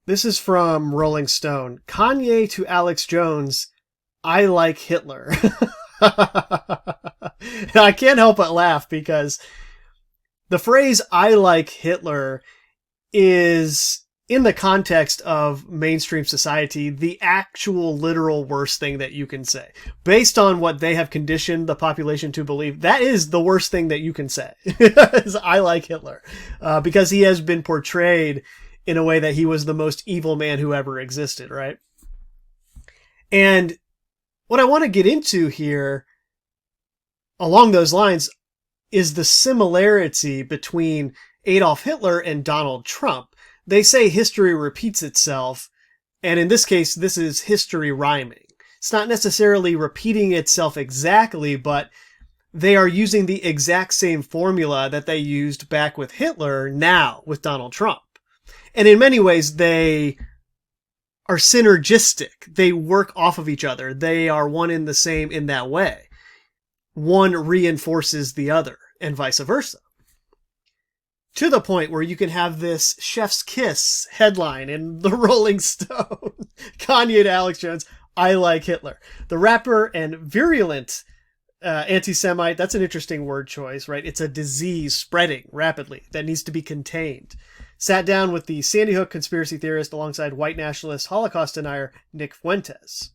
This is from Rolling Stone. Kanye to Alex Jones, I like Hitler. I can't help but laugh because the phrase I like Hitler is, in the context of mainstream society, the actual literal worst thing that you can say. Based on what they have conditioned the population to believe, that is the worst thing that you can say. Is I like Hitler. Because he has been portrayed in a way that he was the most evil man who ever existed, right? And what I want to get into here, along those lines, is the similarity between Adolf Hitler and Donald Trump. They say history repeats itself, and in this case, this is history rhyming. It's not necessarily repeating itself exactly, but they are using the exact same formula that they used back with Hitler now with Donald Trump. And in many ways, they are synergistic. They work off of each other. They are one and the same in that way. One reinforces the other, and vice versa. To the point where you can have this chef's kiss headline in the Rolling Stone. Kanye to Alex Jones, I like Hitler. The rapper and virulent anti-Semite, that's an interesting word choice, right? It's a disease spreading rapidly that needs to be contained. Sat down with the Sandy Hook conspiracy theorist alongside white nationalist Holocaust denier Nick Fuentes.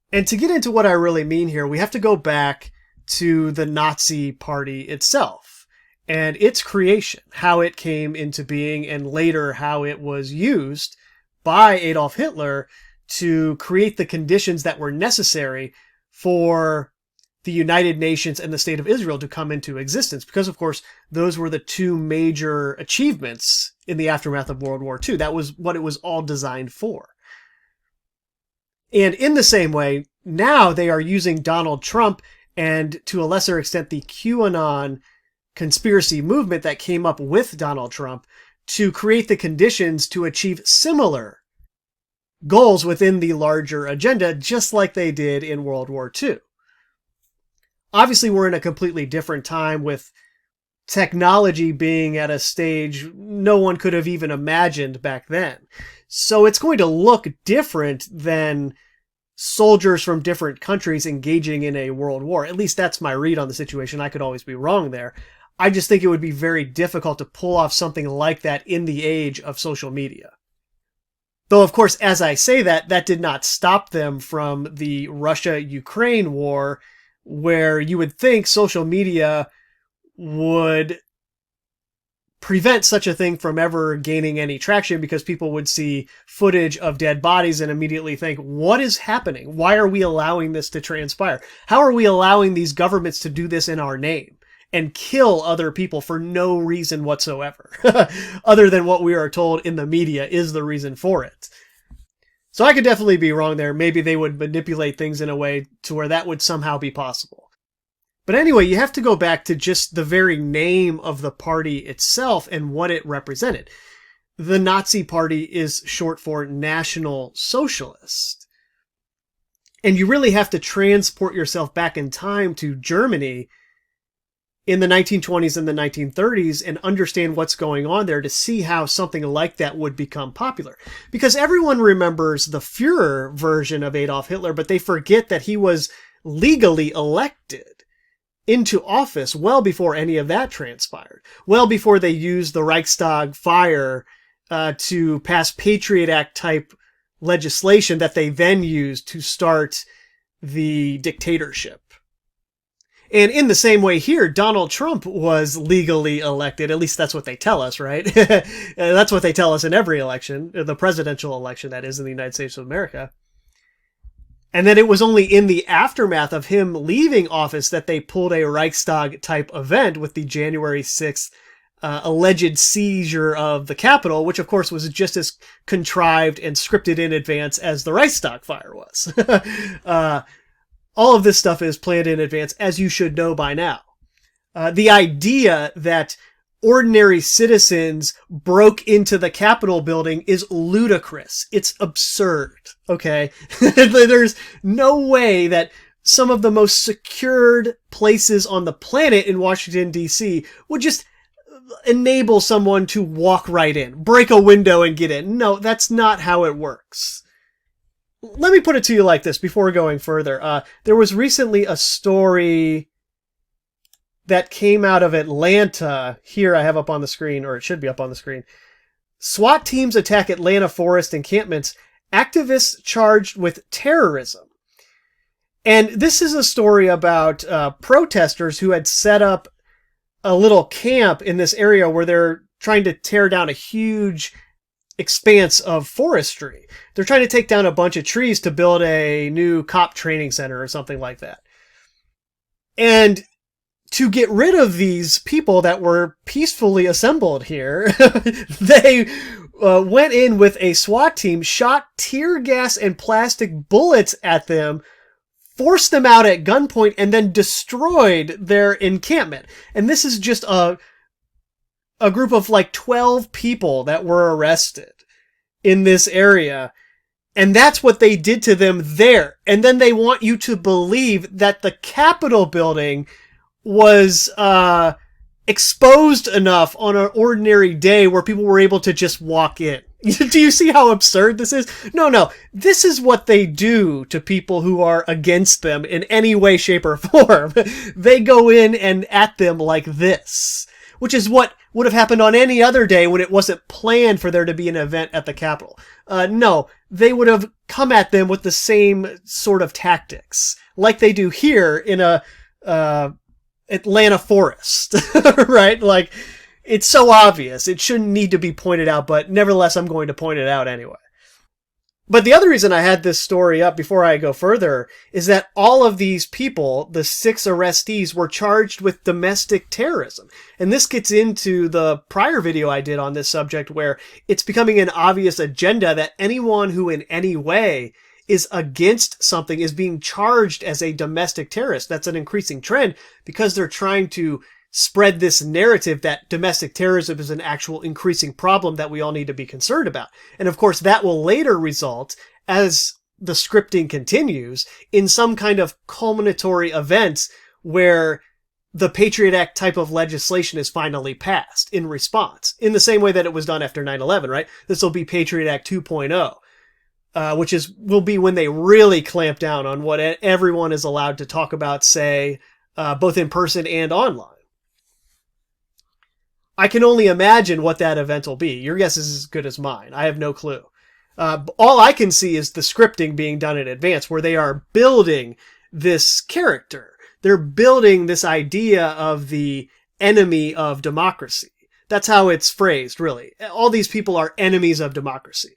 And to get into what I really mean here, we have to go back to the Nazi Party itself and its creation, how it came into being, and later how it was used by Adolf Hitler to create the conditions that were necessary for the United Nations and the State of Israel to come into existence. Because, of course, those were the two major achievements in the aftermath of World War II. That was what it was all designed for. And in the same way, now they are using Donald Trump and, to a lesser extent, the QAnon conspiracy movement that came up with Donald Trump to create the conditions to achieve similar goals within the larger agenda, just like they did in World War II. Obviously, we're in a completely different time with technology being at a stage no one could have even imagined back then. So it's going to look different than soldiers from different countries engaging in a world war. At least that's my read on the situation. I could always be wrong there. I just think it would be very difficult to pull off something like that in the age of social media. Though, of course, as I say that, that did not stop them from the Russia-Ukraine war, where you would think social media would prevent such a thing from ever gaining any traction, because people would see footage of dead bodies and immediately think, what is happening? Why are we allowing this to transpire? How are we allowing these governments to do this in our name and kill other people for no reason whatsoever, other than what we are told in the media is the reason for it? So I could definitely be wrong there. Maybe they would manipulate things in a way to where that would somehow be possible. But anyway, you have to go back to just the very name of the party itself and what it represented. The Nazi Party is short for National Socialist. And you really have to transport yourself back in time to Germany in the 1920s and the 1930s and understand what's going on there to see how something like that would become popular. Because everyone remembers the Führer version of Adolf Hitler, but they forget that he was legally elected into office well before any of that transpired. Well before they used the Reichstag fire to pass Patriot Act type legislation that they then used to start the dictatorship. And in the same way here, Donald Trump was legally elected. At least that's what they tell us, right? That's what they tell us in every election, the presidential election, that is, in the United States of America. And then it was only in the aftermath of him leaving office that they pulled a Reichstag-type event with the January 6th alleged seizure of the Capitol, which, of course, was just as contrived and scripted in advance as the Reichstag fire was. All of this stuff is planned in advance, as you should know by now. The idea that ordinary citizens broke into the Capitol building is ludicrous. It's absurd, okay? There's no way that some of the most secured places on the planet in Washington, D.C. would just enable someone to walk right in, break a window and get in. No, that's not how it works. Let me put it to you like this before going further. There was recently a story that came out of Atlanta. Here I have up on the screen, or it should be up on the screen. SWAT teams attack Atlanta forest encampments. Activists charged with terrorism. And this is a story about protesters who had set up a little camp in this area where they're trying to tear down a huge expanse of forestry. They're trying to take down a bunch of trees to build a new cop training center or something like that. And to get rid of these people that were peacefully assembled here, they went in with a SWAT team, shot tear gas and plastic bullets at them, forced them out at gunpoint, and then destroyed their encampment. And this is just a group of like 12 people that were arrested in this area. And that's what they did to them there. And then they want you to believe that the Capitol building was exposed enough on an ordinary day where people were able to just walk in. Do you see how absurd this is? No. This is what they do to people who are against them in any way, shape, or form. They go in and at them like this, which is what would have happened on any other day when it wasn't planned for there to be an event at the Capitol. No, they would have come at them with the same sort of tactics, like they do here in a Atlanta forest, right? Like, it's so obvious. It shouldn't need to be pointed out, but nevertheless, I'm going to point it out anyway. But the other reason I had this story up before I go further is that all of these people, the 6 arrestees, were charged with domestic terrorism. And this gets into the prior video I did on this subject, where it's becoming an obvious agenda that anyone who in any way is against something is being charged as a domestic terrorist. That's an increasing trend because they're trying to spread this narrative that domestic terrorism is an actual increasing problem that we all need to be concerned about. And of course, that will later result, as the scripting continues, in some kind of culminatory events where the Patriot Act type of legislation is finally passed in response, in the same way that it was done after 9/11, right? This will be Patriot Act 2.0. Which will be when they really clamp down on what everyone is allowed to talk about, say, both in person and online. I can only imagine what that event will be. Your guess is as good as mine. I have no clue. All I can see is the scripting being done in advance, where they are building this character. They're building this idea of the enemy of democracy. That's how it's phrased, really. All these people are enemies of democracy.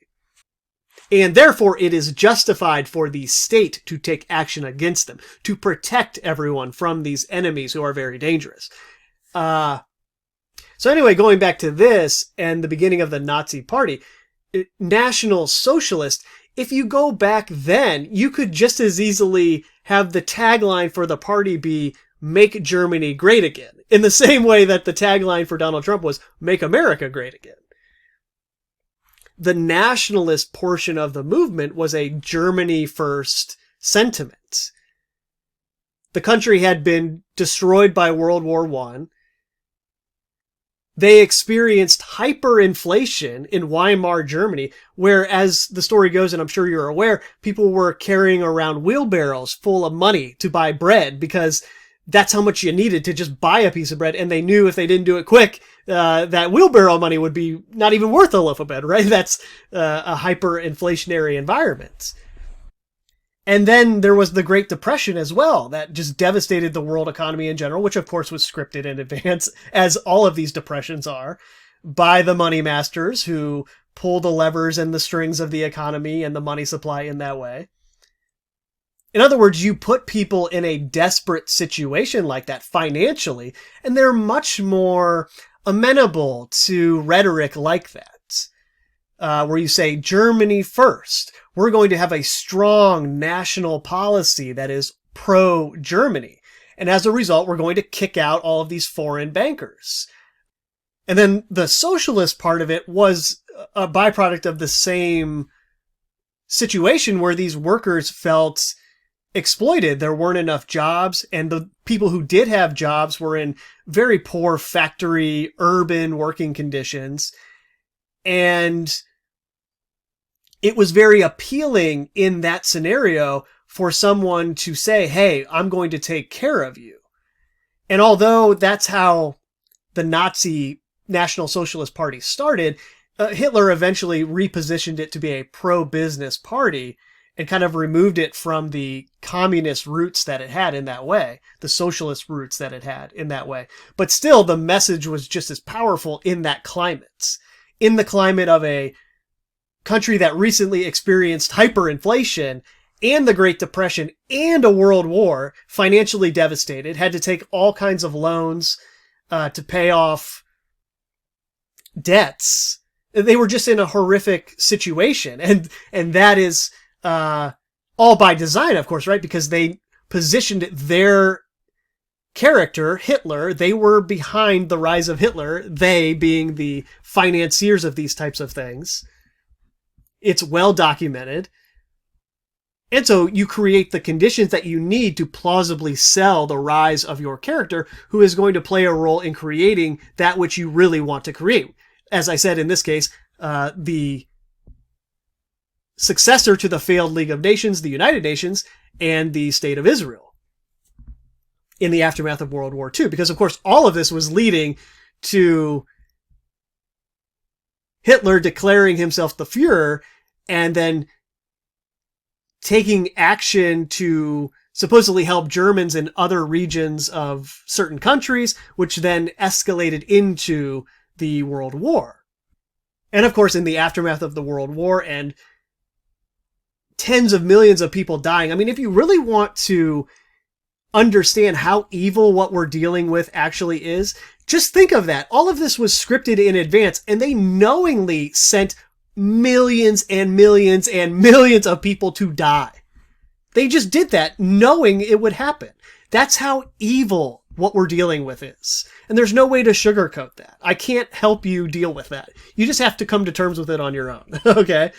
And therefore, it is justified for the state to take action against them, to protect everyone from these enemies who are very dangerous. So anyway, going back to this and the beginning of the Nazi Party, National Socialist, if you go back then, you could just as easily have the tagline for the party be "Make Germany Great Again," in the same way that the tagline for Donald Trump was "Make America Great Again." The nationalist portion of the movement was a Germany first sentiment. The country had been destroyed by World War I. They experienced hyperinflation in Weimar Germany, where, as the story goes, and I'm sure you're aware, people were carrying around wheelbarrows full of money to buy bread because that's how much you needed to just buy a piece of bread. And they knew if they didn't do it quick, that wheelbarrow money would be not even worth a loaf of bread, right? That's a hyperinflationary environment. And then there was the Great Depression as well, that just devastated the world economy in general, which of course was scripted in advance, as all of these depressions are, by the money masters who pull the levers and the strings of the economy and the money supply in that way. In other words, you put people in a desperate situation like that financially, and they're much more amenable to rhetoric like that, where you say, Germany first. We're going to have a strong national policy that is pro-Germany. And as a result, we're going to kick out all of these foreign bankers. And then the socialist part of it was a byproduct of the same situation where these workers felt exploited. There weren't enough jobs, and the people who did have jobs were in very poor factory, urban working conditions. And it was very appealing in that scenario for someone to say, hey, I'm going to take care of you. And although that's how the Nazi National Socialist Party started, Hitler eventually repositioned it to be a pro-business party and kind of removed it from the communist roots that it had in that way, the socialist roots that it had in that way. But still, the message was just as powerful in that climate. In the climate of a country that recently experienced hyperinflation and the Great Depression and a world war, financially devastated, had to take all kinds of loans to pay off debts. They were just in a horrific situation. And that is all by design, of course, right? Because they positioned their character, Hitler, they were behind the rise of Hitler, they being the financiers of these types of things. It's well documented. And so you create the conditions that you need to plausibly sell the rise of your character, who is going to play a role in creating that which you really want to create. As I said, in this case, the successor to the failed League of Nations, the United Nations, and the State of Israel in the aftermath of World War II. Because, of course, all of this was leading to Hitler declaring himself the Führer and then taking action to supposedly help Germans in other regions of certain countries, which then escalated into the World War. And of course, in the aftermath of the World War and tens of millions of people dying, I mean, if you really want to understand how evil what we're dealing with actually is, just think of that. All of this was scripted in advance, and they knowingly sent millions and millions and millions of people to die. They just did that knowing it would happen. That's how evil what we're dealing with is. And there's no way to sugarcoat that. I can't help you deal with that. You just have to come to terms with it on your own. Okay?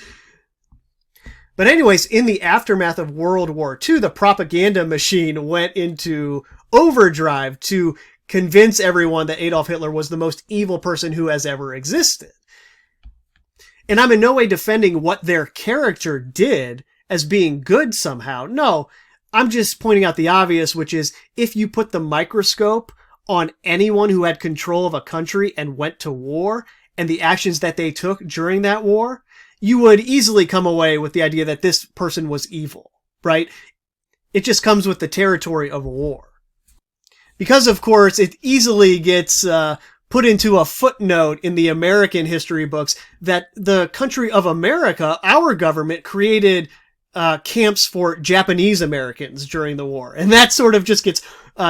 But anyways, in the aftermath of World War II, the propaganda machine went into overdrive to convince everyone that Adolf Hitler was the most evil person who has ever existed. And I'm in no way defending what their character did as being good somehow. No, I'm just pointing out the obvious, which is if you put the microscope on anyone who had control of a country and went to war and the actions that they took during that war, you would easily come away with the idea that this person was evil, right? It just comes with the territory of war. Because, of course, it easily gets put into a footnote in the American history books that the country of America, our government, created camps for Japanese Americans during the war. And that sort of just gets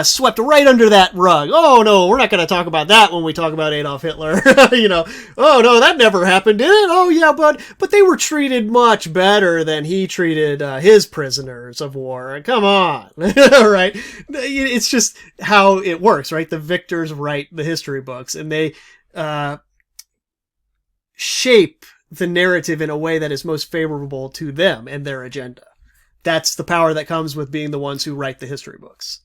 swept right under that rug. Oh, no, we're not going to talk about that when we talk about Adolf Hitler. Oh, no, that never happened, did it? Oh, yeah, but they were treated much better than he treated his prisoners of war. Come on, right? It's just how it works, right? The victors write the history books, and they shape the narrative in a way that is most favorable to them and their agenda. That's the power that comes with being the ones who write the history books.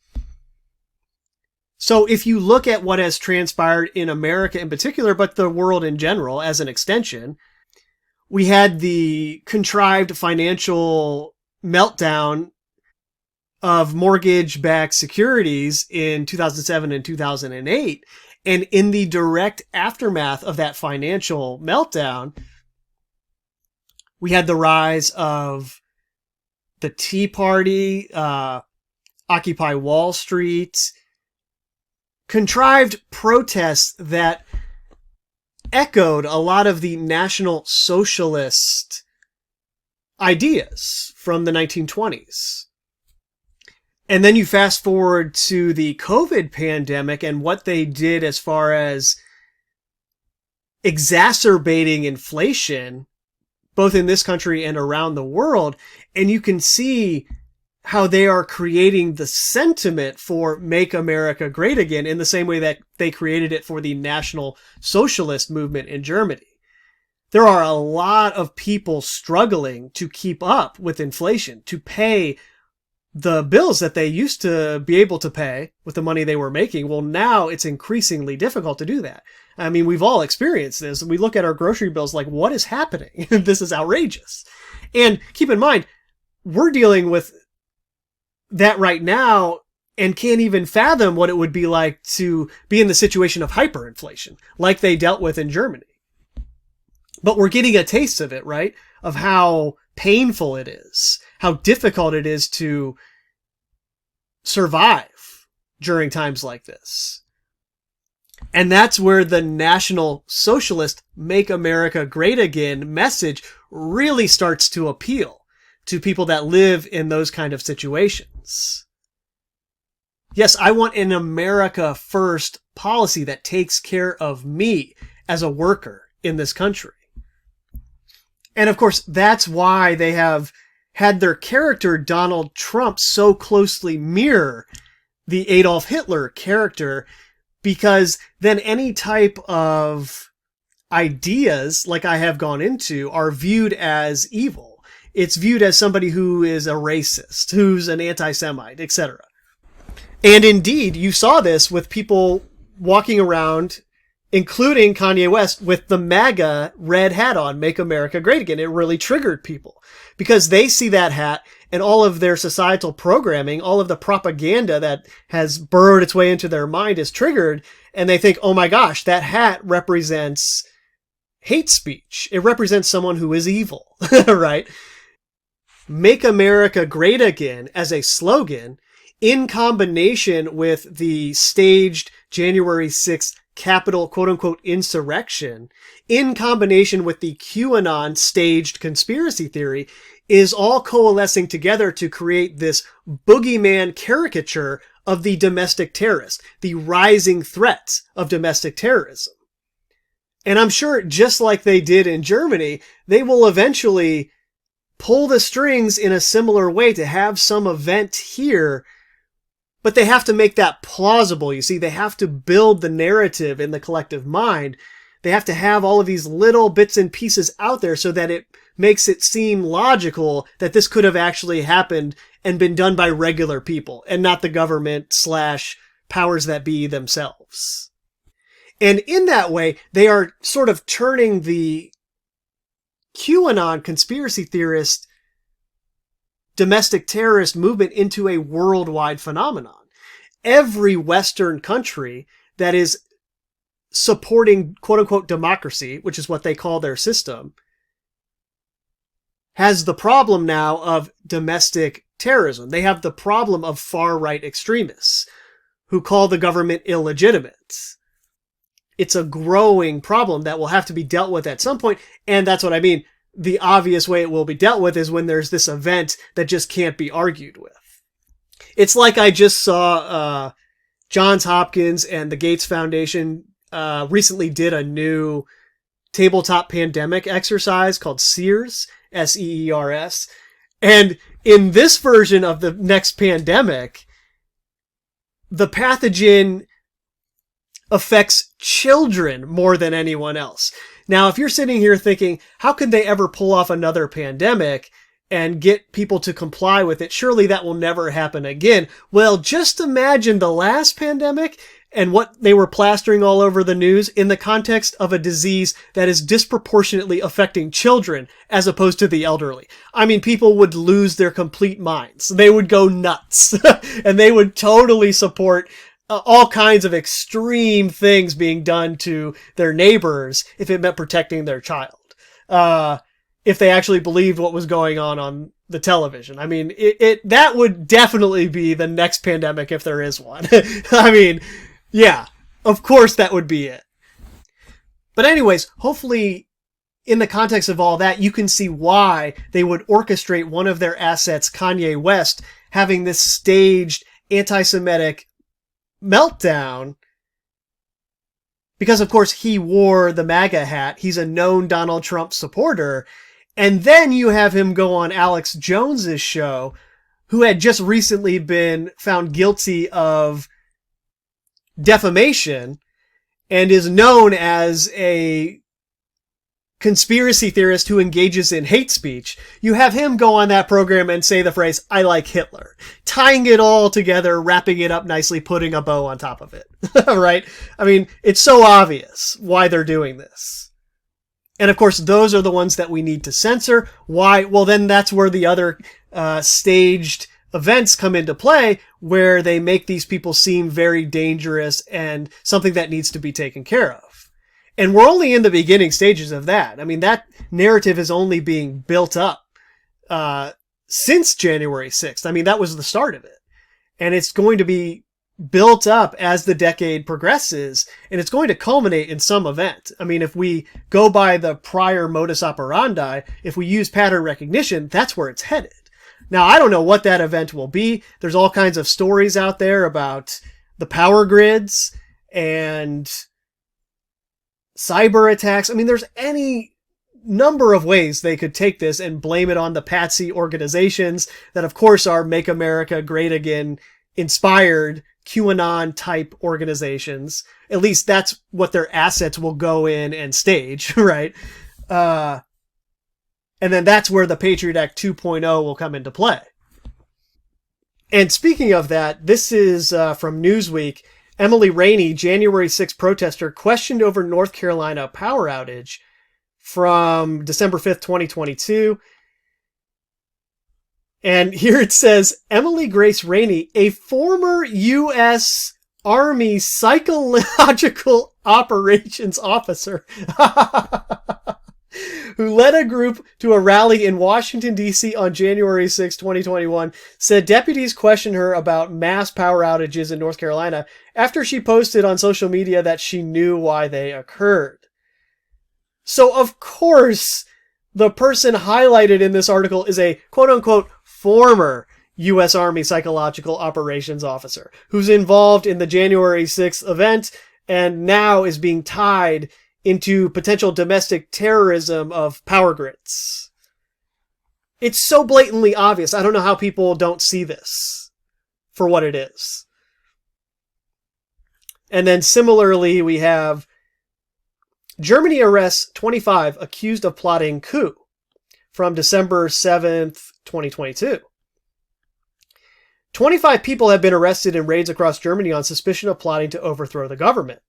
So if you look at what has transpired in America in particular, but the world in general as an extension, we had the contrived financial meltdown of mortgage-backed securities in 2007 and 2008. And in the direct aftermath of that financial meltdown, we had the rise of the Tea Party, Occupy Wall Street, contrived protests that echoed a lot of the National Socialist ideas from the 1920s. And then you fast forward to the COVID pandemic and what they did as far as exacerbating inflation, both in this country and around the world. And you can see how they are creating the sentiment for Make America Great Again in the same way that they created it for the National Socialist movement in Germany. There are a lot of people struggling to keep up with inflation, to pay the bills that they used to be able to pay with the money they were making, well, now it's increasingly difficult to do that. I mean, we've all experienced this. We look at our grocery bills like, what is happening? This is outrageous. And keep in mind, we're dealing with that right now and can't even fathom what it would be like to be in the situation of hyperinflation, like they dealt with in Germany. But we're getting a taste of it, right? Of how painful it is, how difficult it is to survive during times like this. And that's where the National Socialist Make America Great Again message really starts to appeal to people that live in those kind of situations. Yes, I want an America First policy that takes care of me as a worker in this country. And of course, that's why they have had their character, Donald Trump, so closely mirror the Adolf Hitler character, because then any type of ideas, like I have gone into, are viewed as evil. It's viewed as somebody who is a racist, who's an anti-Semite, etc. And indeed, you saw this with people walking around, including Kanye West, with the MAGA red hat on, Make America Great Again. It really triggered people because they see that hat and all of their societal programming, all of the propaganda that has burrowed its way into their mind is triggered. And they think, oh my gosh, that hat represents hate speech. It represents someone who is evil, right? Make America Great Again as a slogan, in combination with the staged January 6th Capitol quote-unquote insurrection, in combination with the QAnon staged conspiracy theory, is all coalescing together to create this boogeyman caricature of the domestic terrorist, the rising threat of domestic terrorism. And I'm sure, just like they did in Germany, they will eventually pull the strings in a similar way to have some event here. But they have to make that plausible. You see, they have to build the narrative in the collective mind. They have to have all of these little bits and pieces out there so that it makes it seem logical that this could have actually happened and been done by regular people and not the government / powers that be themselves. And in that way, they are sort of turning the QAnon conspiracy theorist domestic terrorist movement into a worldwide phenomenon. Every Western country that is supporting quote-unquote democracy, which is what they call their system, has the problem now of domestic terrorism. They have the problem of far-right extremists who call the government illegitimate. It's a growing problem that will have to be dealt with at some point, and that's what I mean. The obvious way it will be dealt with is when there's this event that just can't be argued with. It's like I just saw Johns Hopkins and the Gates Foundation recently did a new tabletop pandemic exercise called SEERS, SEERS. And in this version of the next pandemic, the pathogen affects children more than anyone else. Now, if you're sitting here thinking, how could they ever pull off another pandemic and get people to comply with it? Surely that will never happen again. Well, just imagine the last pandemic and what they were plastering all over the news in the context of a disease that is disproportionately affecting children as opposed to the elderly. I mean, people would lose their complete minds. They would go nuts and they would totally support all kinds of extreme things being done to their neighbors if it meant protecting their child. If they actually believed what was going on the television. I mean, that would definitely be the next pandemic if there is one. I mean, yeah, of course that would be it. But anyways, hopefully in the context of all that, you can see why they would orchestrate one of their assets, Kanye West, having this staged anti-Semitic meltdown, because of course he wore the MAGA hat. He's a known Donald Trump supporter. And then you have him go on Alex Jones's show, who had just recently been found guilty of defamation and is known as a conspiracy theorist who engages in hate speech, you have him go on that program and say the phrase, "I like Hitler," tying it all together, wrapping it up nicely, putting a bow on top of it. Right? I mean, it's so obvious why they're doing this. And of course, those are the ones that we need to censor. Why? Well, then that's where the other staged events come into play, where they make these people seem very dangerous and something that needs to be taken care of. And we're only in the beginning stages of that. I mean, that narrative is only being built up since January 6th. I mean, that was the start of it. And it's going to be built up as the decade progresses, and it's going to culminate in some event. I mean, if we go by the prior modus operandi, if we use pattern recognition, that's where it's headed. Now, I don't know what that event will be. There's all kinds of stories out there about the power grids and cyber attacks. I mean, there's any number of ways they could take this and blame it on the patsy organizations that, of course, are Make America Great Again inspired QAnon type organizations. At least that's what their assets will go in and stage, right? And then that's where the Patriot Act 2.0 will come into play. And speaking of that, this is from Newsweek. Emily Rainey, January 6th protester, questioned over North Carolina power outage from December 5th, 2022. And here it says, Emily Grace Rainey, a former U.S. Army psychological operations officer who led a group to a rally in Washington, D.C. on January 6, 2021, said deputies questioned her about mass power outages in North Carolina after she posted on social media that she knew why they occurred. So, of course, the person highlighted in this article is a quote-unquote former U.S. Army psychological operations officer who's involved in the January 6th event and now is being tied into potential domestic terrorism of power grids. It's so blatantly obvious. I don't know how people don't see this for what it is. And then similarly, we have Germany arrests 25 accused of plotting coup from December 7th, 2022. 25 people have been arrested in raids across Germany on suspicion of plotting to overthrow the government.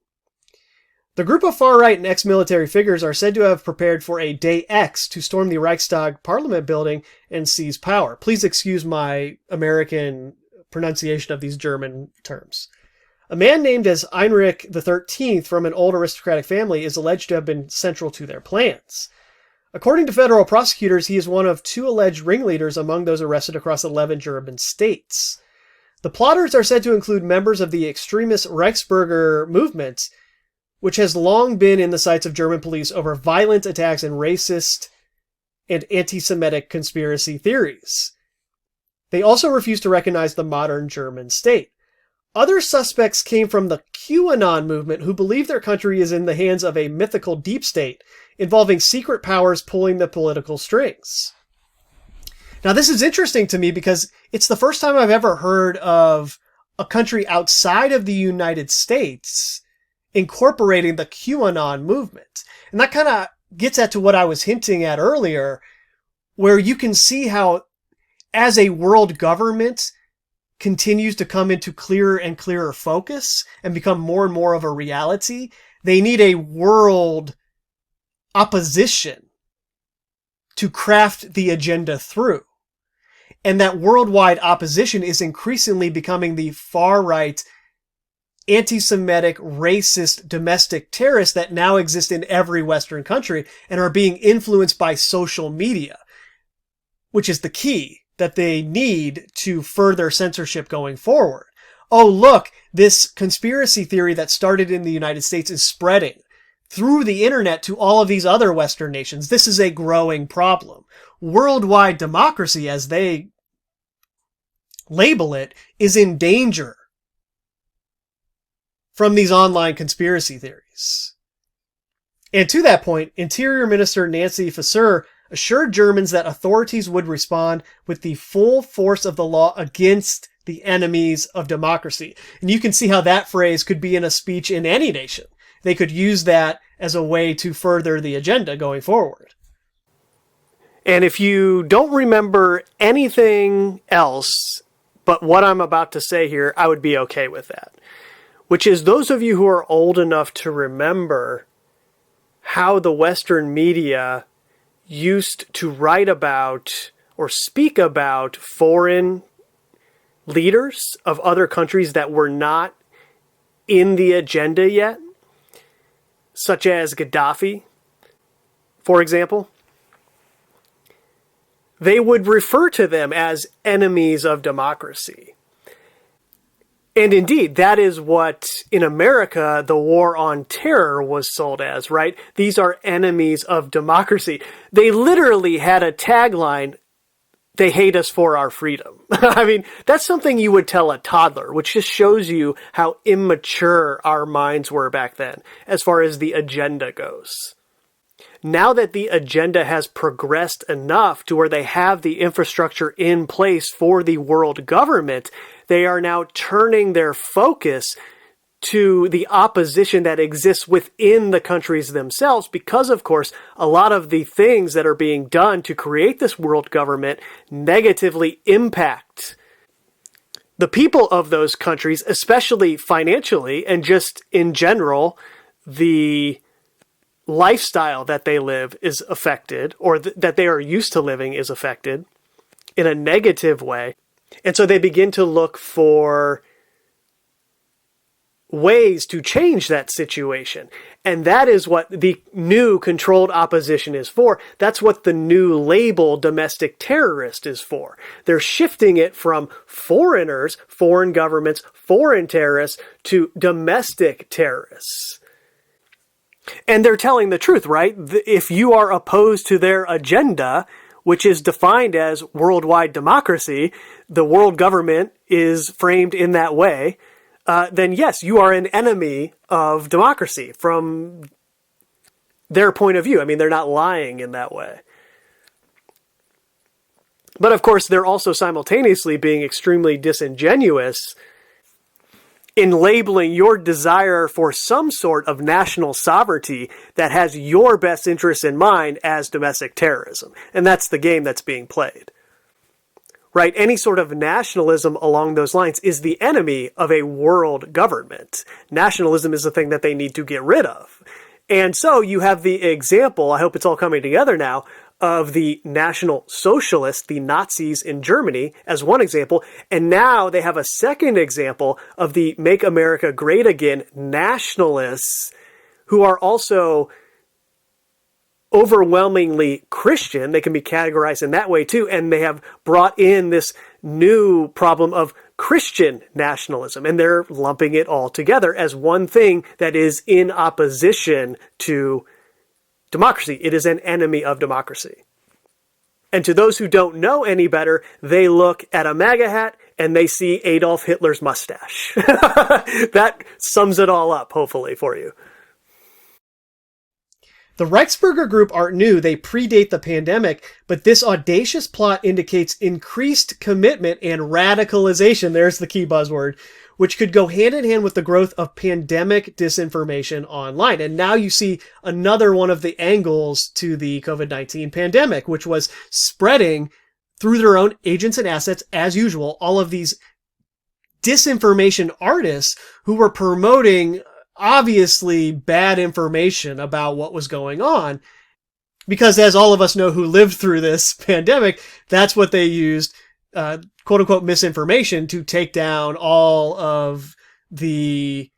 The group of far-right and ex-military figures are said to have prepared for a Day X to storm the Reichstag Parliament building and seize power. Please excuse my American pronunciation of these German terms. A man named as Heinrich XIII from an old aristocratic family is alleged to have been central to their plans. According to federal prosecutors, he is one of 2 alleged ringleaders among those arrested across 11 German states. The plotters are said to include members of the extremist Reichsbürger movement, which has long been in the sights of German police over violent attacks and racist and anti-Semitic conspiracy theories. They also refuse to recognize the modern German state. Other suspects came from the QAnon movement who believe their country is in the hands of a mythical deep state involving secret powers pulling the political strings. Now, this is interesting to me because it's the first time I've ever heard of a country outside of the United States incorporating the QAnon movement. And that kind of gets at to what I was hinting at earlier, where you can see how as a world government continues to come into clearer and clearer focus and become more and more of a reality, they need a world opposition to craft the agenda through. And that worldwide opposition is increasingly becoming the far-right, anti-Semitic, racist, domestic terrorists that now exist in every Western country and are being influenced by social media, which is the key that they need to further censorship going forward. Oh, look, this conspiracy theory that started in the United States is spreading through the internet to all of these other Western nations. This is a growing problem. Worldwide democracy, as they label it, is in danger from these online conspiracy theories. And to that point, Interior Minister Nancy Faeser assured Germans that authorities would respond with the full force of the law against the enemies of democracy. And you can see how that phrase could be in a speech in any nation. They could use that as a way to further the agenda going forward. And if you don't remember anything else but what I'm about to say here, I would be okay with that. Which is, those of you who are old enough to remember how the Western media used to write about or speak about foreign leaders of other countries that were not in the agenda yet, such as Gaddafi, for example, they would refer to them as enemies of democracy. And indeed, that is what, in America, the war on terror was sold as, right? These are enemies of democracy. They literally had a tagline, "They hate us for our freedom." I mean, that's something you would tell a toddler, which just shows you how immature our minds were back then, as far as the agenda goes. Now that the agenda has progressed enough to where they have the infrastructure in place for the world government, they are now turning their focus to the opposition that exists within the countries themselves, because, of course, a lot of the things that are being done to create this world government negatively impact the people of those countries, especially financially, and just in general, the lifestyle that they live is affected, or that they are used to living is affected in a negative way. And so they begin to look for ways to change that situation. And that is what the new controlled opposition is for. That's what the new label domestic terrorist is for. They're shifting it from foreigners, foreign governments, foreign terrorists, to domestic terrorists. And they're telling the truth, right? If you are opposed to their agenda, which is defined as worldwide democracy, the world government is framed in that way, then yes, you are an enemy of democracy from their point of view. I mean, they're not lying in that way. But of course, they're also simultaneously being extremely disingenuous in labeling your desire for some sort of national sovereignty that has your best interests in mind as domestic terrorism. And that's the game that's being played. Right? Any sort of nationalism along those lines is the enemy of a world government. Nationalism is the thing that they need to get rid of. And so you have the example, I hope it's all coming together now, of the National Socialists, the Nazis in Germany, as one example. And now they have a second example of the Make America Great Again nationalists, who are also overwhelmingly Christian. They can be categorized in that way too. And they have brought in this new problem of Christian nationalism. And they're lumping it all together as one thing that is in opposition to democracy. It is an enemy of democracy. And to those who don't know any better, they look at a MAGA hat and they see Adolf Hitler's mustache. That sums it all up, hopefully, for you. The Reichsbürger group aren't new. They predate the pandemic, but this audacious plot indicates increased commitment and radicalization. There's the key buzzword, which could go hand in hand with the growth of pandemic disinformation online. And now you see another one of the angles to the COVID-19 pandemic, which was spreading through their own agents and assets, as usual, all of these disinformation artists who were promoting obviously bad information about what was going on. Because as all of us know who lived through this pandemic, that's what they used, quote unquote, misinformation to take down all of the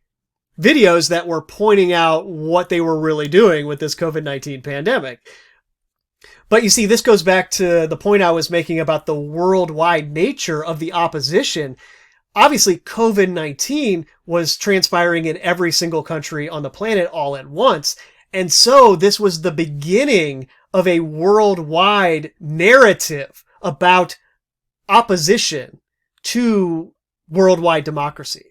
videos that were pointing out what they were really doing with this COVID-19 pandemic. But you see, this goes back to the point I was making about the worldwide nature of the opposition. Obviously, COVID-19 was transpiring in every single country on the planet all at once. And so this was the beginning of a worldwide narrative about opposition to worldwide democracy.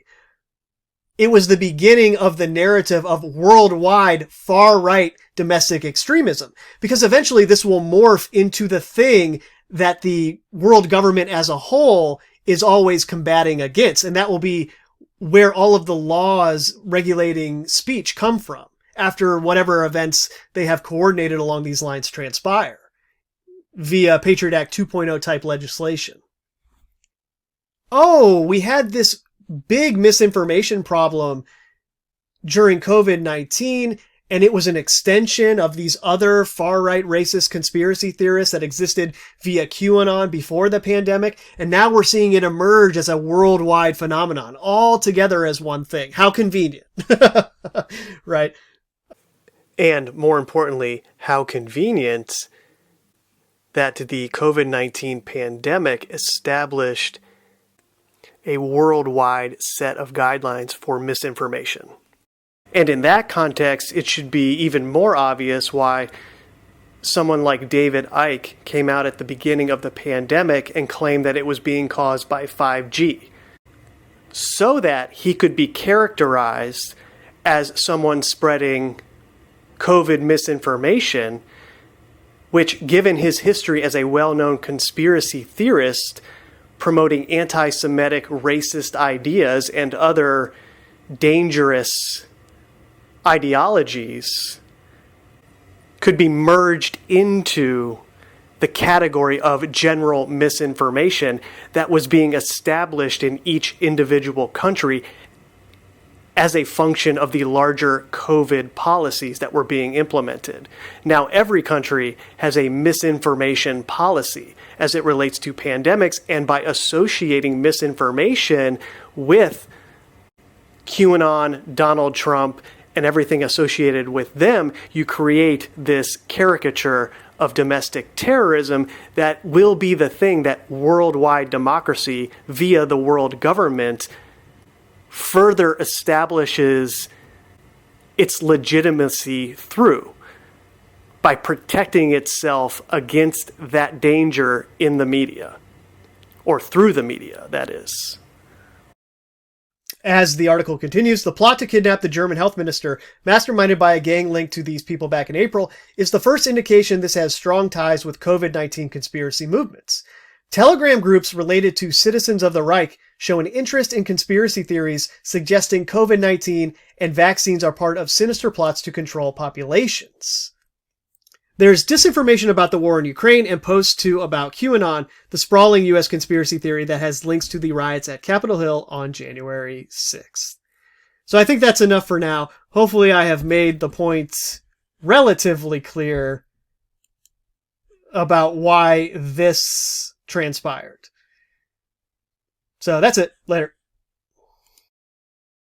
It was the beginning of the narrative of worldwide far-right domestic extremism, because eventually this will morph into the thing that the world government as a whole is always combating against. And that will be where all of the laws regulating speech come from. after whatever events they have coordinated along these lines transpire via Patriot Act 2.0 type legislation. Oh, we had this big misinformation problem during COVID-19, and it was an extension of these other far-right racist conspiracy theorists that existed via QAnon before the pandemic, and now we're seeing it emerge as a worldwide phenomenon, all together as one thing. How convenient, right? And more importantly, how convenient that the COVID-19 pandemic established a worldwide set of guidelines for misinformation. And in that context, it should be even more obvious why someone like David Icke came out at the beginning of the pandemic and claimed that it was being caused by 5G, so that he could be characterized as someone spreading COVID misinformation, which, given his history as a well-known conspiracy theorist promoting anti-Semitic racist ideas and other dangerous ideologies, could be merged into the category of general misinformation that was being established in each individual country as a function of the larger COVID policies that were being implemented. Now, every country has a misinformation policy as it relates to pandemics, and by associating misinformation with QAnon, Donald Trump, and everything associated with them, you create this caricature of domestic terrorism that will be the thing that worldwide democracy, via the world government, further establishes its legitimacy through, by protecting itself against that danger in the media, or through the media, that is. As the article continues, the plot to kidnap the German health minister, masterminded by a gang linked to these people back in April, is the first indication this has strong ties with COVID-19 conspiracy movements. Telegram groups related to citizens of the Reich show an interest in conspiracy theories suggesting COVID-19 and vaccines are part of sinister plots to control populations. There's disinformation about the war in Ukraine and posts too about QAnon, the sprawling U.S. conspiracy theory that has links to the riots at Capitol Hill on January 6th. So I think that's enough for now. Hopefully I have made the point relatively clear about why this transpired. So that's it. Later.